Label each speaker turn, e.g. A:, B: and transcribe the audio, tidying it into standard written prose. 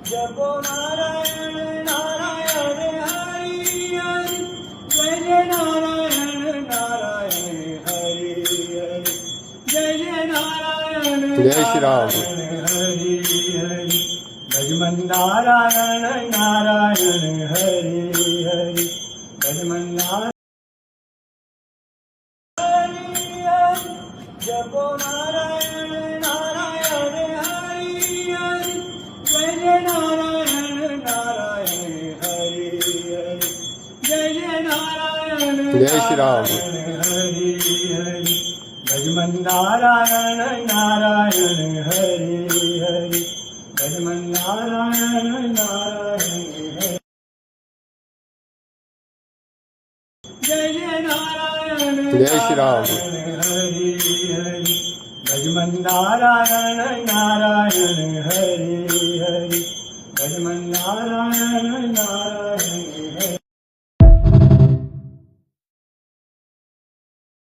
A: जपो नारायण नारायण हरि हरि, जय जय नारायण नारायण हरि हरि, जय जय नारायण
B: जय श्री राम।
A: हरि हरि, भजमन नारायण नारायण हरि हरि, भजमन नारायण जपो नारायण नारायण हरि हरि, जय जय नारायण नारायण हरि हरि, जय जय नारायण
B: जय श्री राम।
A: हरि हरि, भजमन नारायण नारायण हरि हरि, भजमन नारायण नारायण हरि, जय जय नारायण
B: जय श्री राम।
A: हरि हरि, भजमन नारायण नारायण हरि हरि, भजमन नारायण नारायण